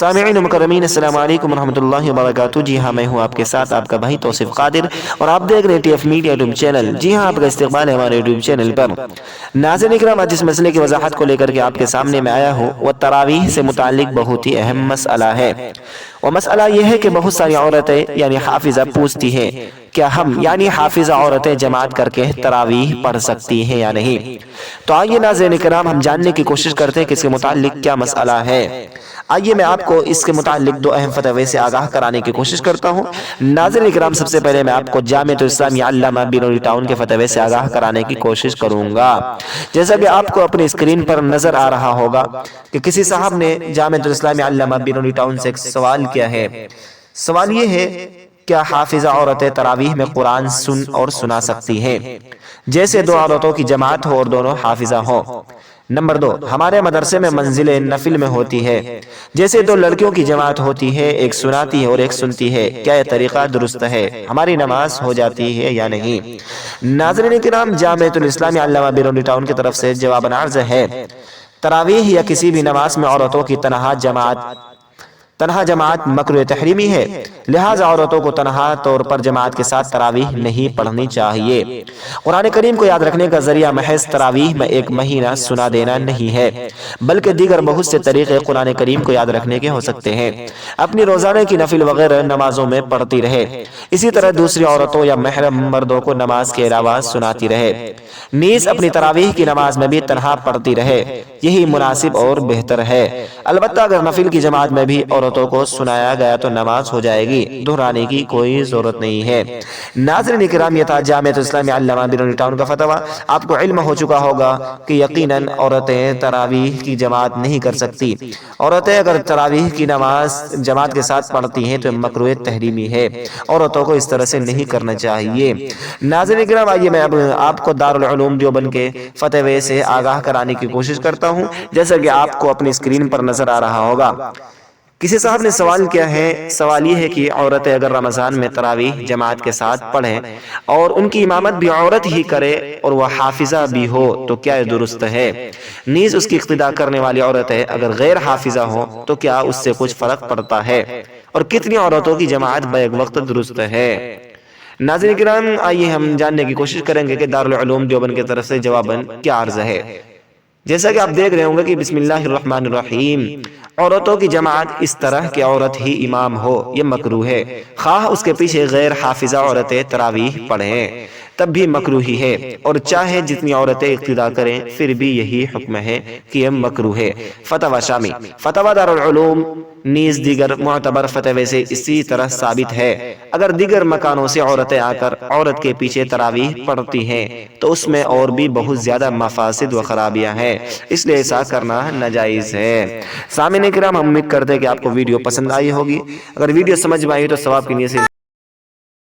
سامعین مکرمین السلام علیکم ورحمۃ اللہ وبرکاتہ۔ جی ہاں، میں ہوں آپ کے ساتھ آپ کا بھائی توصیف قادر اور آپ دیکھ رہے ہیں T F media YouTube channel. جی ہاں، آپ کا استقبال ہے ہمارے یوٹیوب چینل پر۔ ناظرین اکرام، آج جس مسئلے کی وضاحت کو لے کر کے آپ کے سامنے میں آیا ہوں وہ تراویح سے متعلق بہت ہی اہم مسئلہ ہے۔ وہ مسئلہ یہ ہے کہ بہت ساری عورتیں یعنی حافظہ پوچھتی ہیں کیا ہم یعنی حافظہ عورتیں جماعت کر کے تراویح پڑھ سکتی ہیں یا نہیں۔ تو آئیے ناظرین اکرام، ہم جاننے کی کوشش کرتے ہیں کہ اس کے متعلق کیا مسئلہ ہے۔ آئیے میں آپ کو اس کے متعلق دو اہم فتوے سے آگاہ کرانے کی کوشش کرتا ہوں۔ ناظرین اکرام، سب سے پہلے میں آپ کو جامعۃ الاسلامیہ علامہ بنوری ٹاؤن کے فتوے سے آگاہ کرانے کی کوشش کروں گا۔ جیسا کہ آپ کو اپنی اسکرین پر نظر آ رہا ہوگا کہ کسی صاحب نے جامعۃ الاسلامیہ علامہ بنوری ٹاؤن سے ایک سوال کیا ہے۔ سوال یہ ہے، کیا حافظہ عورتیں تراویح میں قرآن سن اور سنا سکتی ہیں، جیسے دو عورتوں کی جماعت ہو اور دونوں حافظہ ہوں۔ نمبر 2، ہمارے مدرسے میں منزل نفل میں ہوتی ہے، جیسے دو لڑکیوں کی جماعت ہوتی ہے، ایک سناتی ہے اور ایک سنتی ہے، کیا یہ طریقہ درست ہے، ہماری نماز ہو جاتی ہے یا نہیں۔ ناظرین کرام، جامعۃ الاسلامیہ علامہ بنوری ٹاؤن کی طرف سے جواب عرض ہے، تراویح یا کسی بھی نماز میں عورتوں کی تنہا جماعت مکروہ تحریمی ہے، لہٰذا عورتوں کو تنہا طور پر جماعت کے ساتھ تراویح نہیں پڑھنی چاہیے۔ قرآن کریم کو یاد رکھنے کا ذریعہ محض تراویح میں ایک مہینہ سنا دینا نہیں ہے، بلکہ دیگر بہت سے طریقے قرآن کریم کو یاد رکھنے کے ہو سکتے ہیں۔ اپنی روزانہ کی نفل وغیرہ نمازوں میں پڑھتی رہے، اسی طرح دوسری عورتوں یا محرم مردوں کو نماز کے علاوہ سناتی رہے، نیز اپنی تراویح کی نماز میں بھی تنہا پڑھتی رہے، یہی مناسب اور بہتر ہے۔ البتہ اگر نفل کی جماعت میں بھی عورتوں کو سنایا گیا تو نماز ہو جائے گی، دہرانے کی کوئی ضرورت نہیں ہے۔ ناظرین کرام، یہ تھا جامعۃ الاسلامیہ علامہ بنوری ٹاؤن کا فتویٰ۔ آپ کو علم ہو چکا ہوگا کہ یقیناً عورتیں تراویح کی جماعت نہیں کر سکتی۔ عورتیں اگر تراویح کی نماز جماعت کے ساتھ پڑھتی ہیں تو مکروہ تحریمی ہے، عورتوں کو اس طرح سے نہیں کرنا چاہیے۔ ناظرین کرام، آئیے میں اب آپ کو دارالعلوم دیوبند کے فتوے سے آگاہ کرانے کی کوشش کرتا ہوں، جیسا کہ آپ کو اپنی اسکرین پر نظر آ رہا ہوگا۔ کسی صاحب نے سوال کیا ہے، سوال یہ ہے کہ عورتیں اگر رمضان میں تراویح جماعت کے ساتھ پڑھیں اور ان کی امامت بھی عورت ہی کرے اور وہ حافظہ بھی ہو تو کیا یہ درست ہے؟ نیز اس کی اقتداء کرنے والی عورتیں اگر غیر حافظہ ہوں تو کیا اس سے کچھ فرق پڑتا ہے، اور کتنی عورتوں کی جماعت بیک وقت درست ہے؟ ناظرین کرام، آئیے ہم جاننے کی کوشش کریں گے کہ دارالعلوم دیوبند کی طرف سے جواباً کیا عرض ہے۔ جیسا کہ آپ دیکھ رہے ہوں گے کہ بسم اللہ الرحمن الرحیم، عورتوں کی جماعت اس طرح کہ عورت ہی امام ہو یہ مکروہ ہے، خواہ اس کے پیچھے غیر حافظہ عورتیں تراویح پڑھیں تب بھی مکروہ ہی ہے، اور چاہے جتنی عورتیں اقتداء کریں پھر بھی یہی حکم ہے کہ یہ مکروہ ہے۔ فتویٰ شامی، فتویٰ دارالعلوم نیز دیگر معتبر فتوے سے اسی طرح ثابت ہے، اگر دیگر مکانوں سے عورتیں آ کر عورت کے پیچھے تراویح پڑھتی ہیں تو اس میں اور بھی بہت زیادہ مفاسد و خرابیاں ہیں، اس لیے ایسا کرنا ناجائز ہے۔ سامعین کرام، ہم امید کرتے ہیں کہ آپ کو ویڈیو پسند آئی ہوگی۔ اگر ویڈیو سمجھ میں آئی تو ثواب کی نیت سے